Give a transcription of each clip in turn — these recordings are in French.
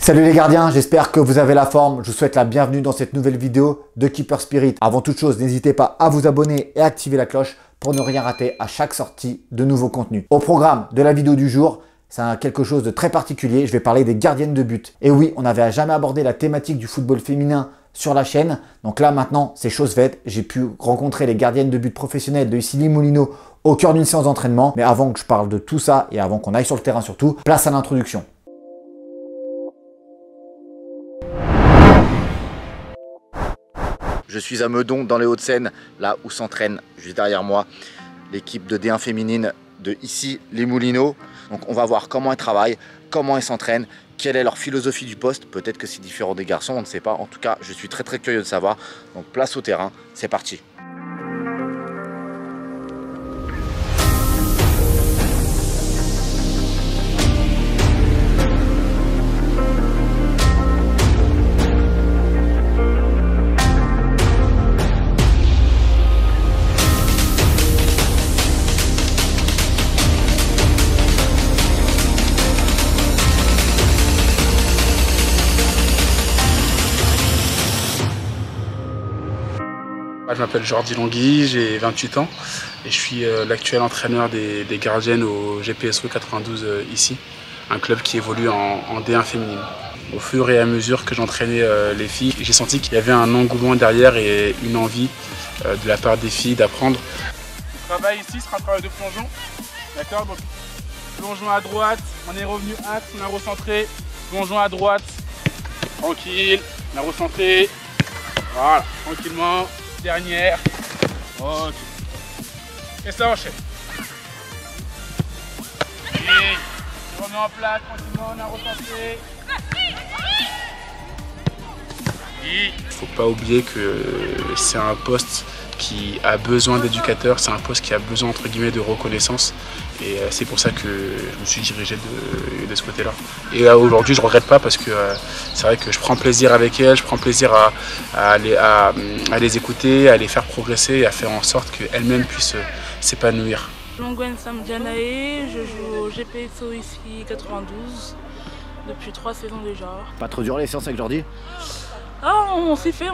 Salut les gardiens, j'espère que vous avez la forme. Je vous souhaite la bienvenue dans cette nouvelle vidéo de Keeper Spirit. Avant toute chose, n'hésitez pas à vous abonner et activer la cloche pour ne rien rater à chaque sortie de nouveaux contenus. Au programme de la vidéo du jour, c'est quelque chose de très particulier. Je vais parler des gardiennes de but. Et oui, on n'avait jamais abordé la thématique du football féminin sur la chaîne. Donc là, maintenant, c'est chose faite. J'ai pu rencontrer les gardiennes de but professionnelles de ici les Moulineaux au cœur d'une séance d'entraînement. Mais avant que je parle de tout ça et avant qu'on aille sur le terrain surtout, place à l'introduction. Je suis à Meudon, dans les Hauts-de-Seine, là où s'entraîne juste derrière moi l'équipe de D1 féminine de ici les Moulineaux. Donc on va voir comment elles travaillent, comment elles s'entraînent, quelle est leur philosophie du poste. Peut-être que c'est différent des garçons, on ne sait pas. En tout cas, je suis très curieux de savoir. Donc place au terrain, c'est parti. Je m'appelle Jordi Longhi, j'ai 28 ans et je suis l'actuel entraîneur des gardiennes au GPSO 92 ici, un club qui évolue en D1 féminine. Au fur et à mesure que j'entraînais les filles, j'ai senti qu'il y avait un engouement derrière et une envie de la part des filles d'apprendre. Le travail ici sera un travail de plongeon, d'accord? Donc plongeon à droite, on est revenu axe, on a recentré, plongeon à droite, tranquille, on a recentré, voilà, tranquillement. Dernière. Ok. Et ça enchaîne. Et on remet en place tranquillement, on a recentré. Il ne faut pas oublier que c'est un poste qui a besoin d'éducateurs, c'est un poste qui a besoin entre guillemets de reconnaissance et c'est pour ça que je me suis dirigé de ce côté-là. Et aujourd'hui je ne regrette pas parce que c'est vrai que je prends plaisir avec elles, je prends plaisir à les écouter, à les faire progresser et à faire en sorte qu'elles-mêmes puissent s'épanouir. Longwen Samdianae, je joue au GPSO ici 92 depuis 3 saisons déjà. Pas trop dur les séances avec Jordi? Ah, on s'y fait,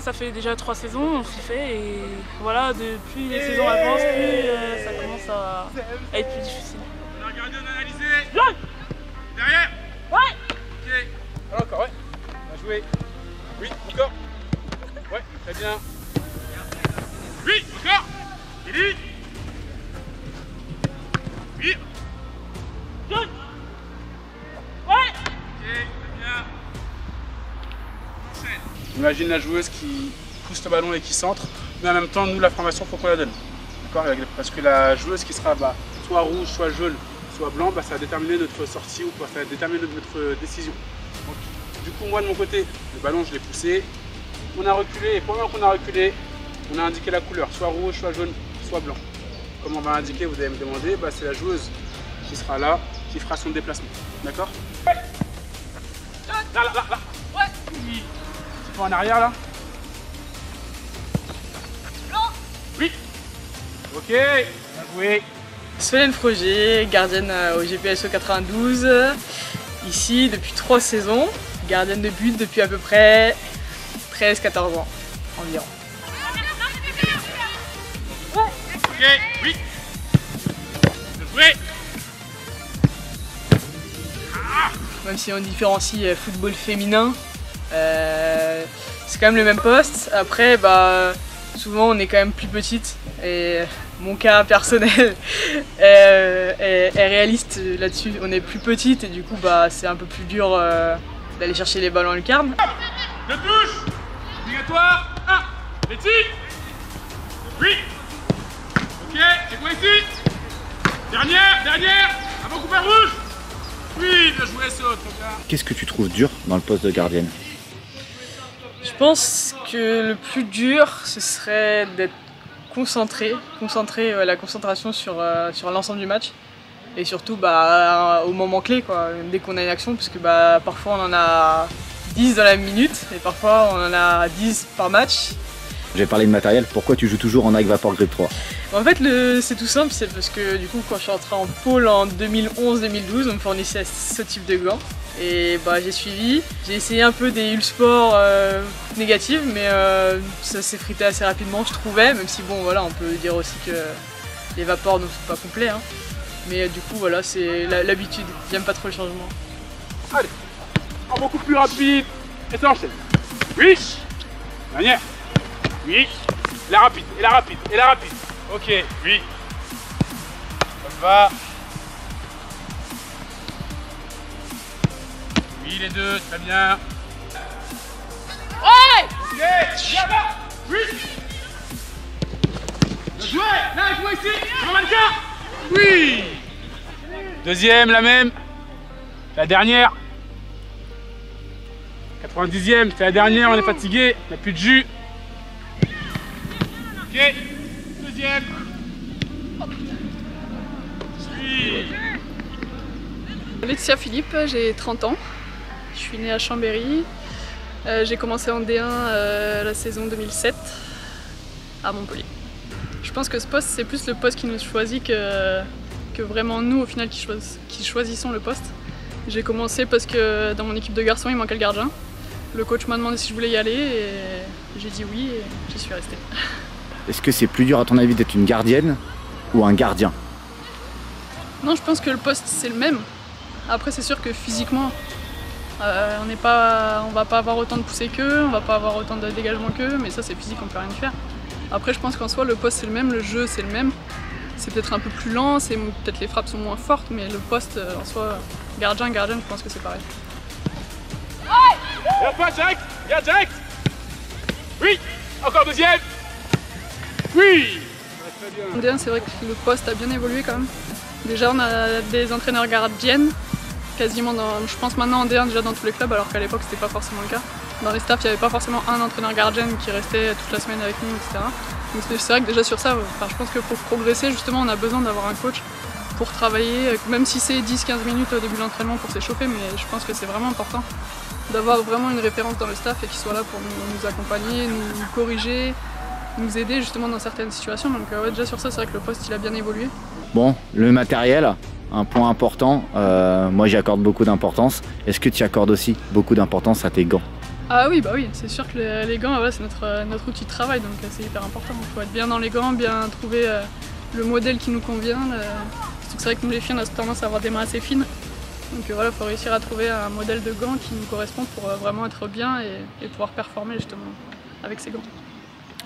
ça fait déjà 3 saisons, on s'y fait et voilà, depuis les saisons avancent, plus ça commence à être plus difficile. On a regardé, on a analysé. Derrière. Ouais. Ok. Alors encore, ouais. On a joué. Oui, encore. Ouais, très bien. Oui, encore. Élie. Oui. Ouais. Ok, très bien. Imagine la joueuse qui pousse le ballon et qui centre, mais en même temps, nous, la formation, il faut qu'on la donne. D'accord? Parce que la joueuse qui sera soit rouge, soit jaune, soit blanc, ça va déterminer notre sortie ou quoi, ça va déterminer notre décision. Donc, du coup, moi, de mon côté, le ballon, je l'ai poussé, on a reculé, et pendant qu'on a reculé, on a indiqué la couleur, soit rouge, soit jaune, soit blanc. Comme on va indiquer, vous allez me demander, c'est la joueuse qui sera là, qui fera son déplacement. D'accord? Ouais. Là. Ouais. Oui. En arrière là. Oui. Ok, bien joué. Solène Froger, gardienne au GPSO 92, ici depuis 3 saisons, gardienne de but depuis à peu près 13-14 ans environ. Ouais. Ok, oui. Bien joué. Même si on différencie football féminin, c'est quand même le même poste. Après, souvent on est quand même plus petite et mon cas personnel est réaliste là-dessus. On est plus petite et du coup c'est un peu plus dur d'aller chercher les ballons en lucarne. De touche, obligatoire. 1, Betty. Oui. Ok, c'est quoi ici? Dernière, avant coupeur rouge. Oui, bien joué, c'est autre. Qu'est-ce que tu trouves dur dans le poste de gardienne? Je pense que le plus dur, ce serait d'être concentrer la concentration sur l'ensemble du match. Et surtout au moment clé, quoi, dès qu'on a une action, parce que parfois on en a 10 dans la minute, et parfois on en a 10 par match. J'ai parlé de matériel, pourquoi tu joues toujours en Nike Vapor Grip 3? En fait, c'est tout simple, c'est parce que du coup, quand je suis entré en pôle en 2011-2012, on me fournissait ce type de gants. Et bah, j'ai suivi. J'ai essayé un peu des Ulsport négatives, mais ça s'est frité assez rapidement, je trouvais. Même si bon, voilà, on peut dire aussi que les vapors ne sont pas complets. Hein. Mais du coup, voilà, c'est l'habitude. J'aime pas trop le changement. Allez, beaucoup plus rapide. Et ça enchaîne. Oui. Dernière. Oui. La rapide, et la rapide, et la rapide. Ok, oui. Ça va. Oui, les deux, très bien. Ouais. Ok, bien là. Oui. Bien joué. Là, avec moi ici. Mon mannequin. Oui. Deuxième, la même. La dernière. 90e, c'est la dernière, on est fatigué, on n'a plus de jus. Ok, deuxième. Suis. Laetitia Philippe, j'ai 30 ans. Je suis née à Chambéry. J'ai commencé en D1 la saison 2007 à Montpellier. Je pense que ce poste, c'est plus le poste qui nous choisit que vraiment nous, au final, qui choisissons le poste. J'ai commencé parce que dans mon équipe de garçons, il manquait le gardien. Le coach m'a demandé si je voulais y aller et j'ai dit oui et j'y suis restée. Est-ce que c'est plus dur à ton avis d'être une gardienne ou un gardien? Non, je pense que le poste c'est le même. Après c'est sûr que physiquement, on va pas avoir autant de poussées qu'eux, on va pas avoir autant de dégagement qu'eux, mais ça c'est physique, on peut rien y faire. Après je pense qu'en soi le poste c'est le même, le jeu c'est le même. C'est peut-être un peu plus lent, peut-être les frappes sont moins fortes, mais le poste en soi, gardien, je pense que c'est pareil. Regarde pas, direct. Regarde, direct. Oui. Encore deuxième. Oui. En D1, c'est vrai que le poste a bien évolué quand même. Déjà, on a des entraîneurs gardiennes, quasiment je pense maintenant en D1 déjà dans tous les clubs, alors qu'à l'époque c'était pas forcément le cas. Dans les staffs, il n'y avait pas forcément un entraîneur gardienne qui restait toute la semaine avec nous, etc. Donc c'est vrai que déjà sur ça, je pense que pour progresser, justement, on a besoin d'avoir un coach pour travailler, même si c'est 10-15 minutes au début de l'entraînement pour s'échauffer, mais je pense que c'est vraiment important d'avoir vraiment une référence dans le staff et qu'il soit là pour nous accompagner, nous corriger, nous aider justement dans certaines situations. Donc ouais, déjà sur ça, c'est vrai que le poste il a bien évolué. Bon, le matériel, un point important, moi j'y accorde beaucoup d'importance. Est-ce que tu accordes aussi beaucoup d'importance à tes gants? Ah oui, bah oui, c'est sûr que les gants, ouais, c'est notre outil de travail, donc c'est hyper important. Il faut être bien dans les gants, bien trouver le modèle qui nous convient. C'est vrai que nous les filles, on a tendance à avoir des mains assez fines. Donc voilà, il faut réussir à trouver un modèle de gants qui nous correspond pour vraiment être bien et pouvoir performer justement avec ces gants.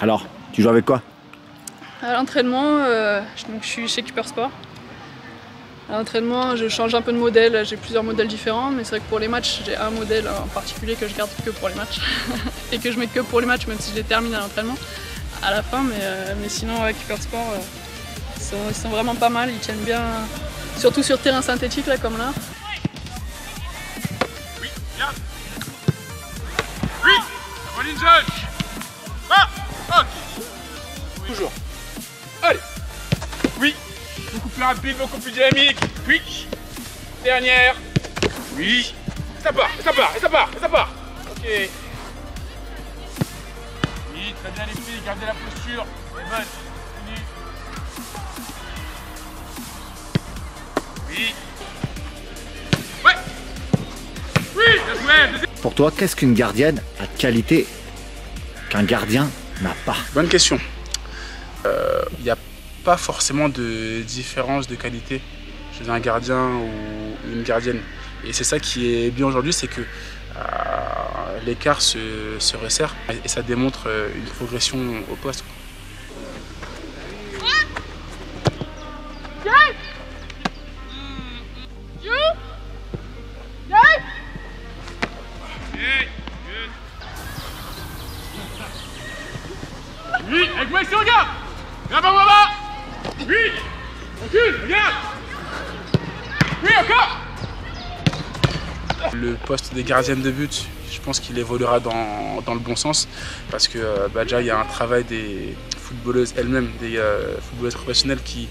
Alors, tu joues avec quoi? À l'entraînement, je suis chez Keeper Sport. À l'entraînement, je change un peu de modèle, j'ai plusieurs modèles différents, mais c'est vrai que pour les matchs, j'ai un modèle en particulier que je garde que pour les matchs. Et que je mets que pour les matchs, même si je les termine à l'entraînement, à la fin. Mais sinon, avec Keeper Sport, ils sont vraiment pas mal, ils tiennent bien, surtout sur terrain synthétique là, comme là. Oui, bien. Oui, Pauline Jeune. Ah, ok. Toujours. Allez. Oui. Beaucoup plus rapide, beaucoup plus dynamique. Oui. Dernière. Oui. Ça part, ça part, ça part, ça part. Ok. Oui, très bien les filles, gardez la posture. C'est bonne. Continue. Oui. Ouais. Oui, bien joué. Pour toi, qu'est-ce qu'une gardienne a de qualité qu'un gardien n'a pas? Bonne question. Il n'y a pas forcément de différence de qualité chez un gardien ou une gardienne. Et c'est ça qui est bien aujourd'hui, c'est que l'écart se resserre et ça démontre une progression au poste. Oui, avec moi ici, regarde. Là-bas, là-bas. Oui. Recule, regarde. Oui, encore. Le poste des gardiennes de but, je pense qu'il évoluera dans le bon sens parce que déjà il y a un travail des footballeuses elles-mêmes, des footballeuses professionnelles qui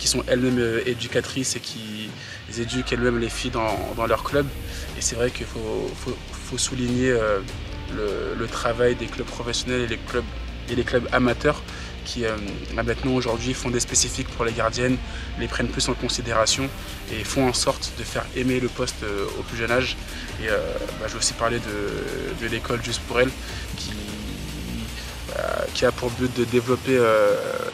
sont elles-mêmes éducatrices et qui éduquent elles-mêmes les filles dans leur club. Et c'est vrai qu'il faut souligner le travail des clubs professionnels et les clubs amateurs qui maintenant aujourd'hui font des spécifiques pour les gardiennes, les prennent plus en considération et font en sorte de faire aimer le poste au plus jeune âge. Et je vais aussi parler de l'école Juste pour elle qui a pour but de développer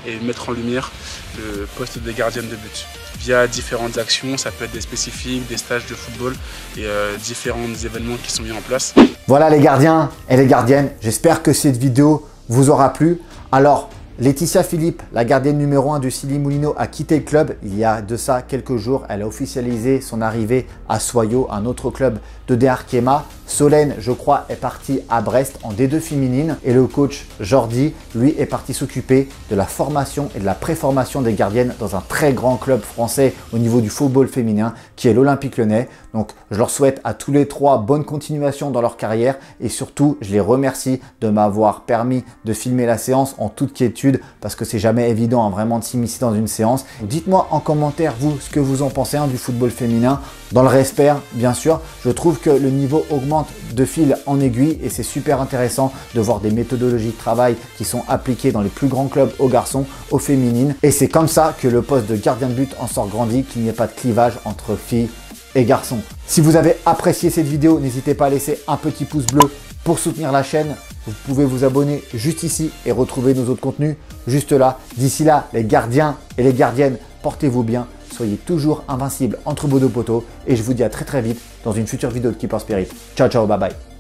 et mettre en lumière le poste de gardienne de but. Via différentes actions, ça peut être des spécifiques, des stages de football et différents événements qui sont mis en place. Voilà les gardiens et les gardiennes, j'espère que cette vidéo vous aura plu. Alors, Laetitia Philippe, la gardienne numéro 1 du Silly Moulineaux, a quitté le club il y a de ça quelques jours. Elle a officialisé son arrivée à Soyaux, un autre club de D Arkema. Solène, je crois, est partie à Brest en D2 féminine et le coach Jordi, lui, est parti s'occuper de la formation et de la préformation des gardiennes dans un très grand club français au niveau du football féminin qui est l'Olympique Lyonnais. Donc, je leur souhaite à tous les trois bonne continuation dans leur carrière et surtout, je les remercie de m'avoir permis de filmer la séance en toute quiétude parce que c'est jamais évident vraiment de s'immiscer dans une séance. Dites-moi en commentaire, vous, ce que vous en pensez du football féminin. Dans le respect, bien sûr, je trouve que le niveau augmente de fil en aiguille et c'est super intéressant de voir des méthodologies de travail qui sont appliquées dans les plus grands clubs aux garçons, aux féminines. Et c'est comme ça que le poste de gardien de but en sort grandi, qu'il n'y ait pas de clivage entre filles et garçons. Si vous avez apprécié cette vidéo, n'hésitez pas à laisser un petit pouce bleu pour soutenir la chaîne. Vous pouvez vous abonner juste ici et retrouver nos autres contenus juste là. D'ici là, les gardiens et les gardiennes, portez-vous bien. Soyez toujours invincibles entre vos deux poteaux et je vous dis à très vite dans une future vidéo de Keeper Spirit. Ciao, ciao, bye bye.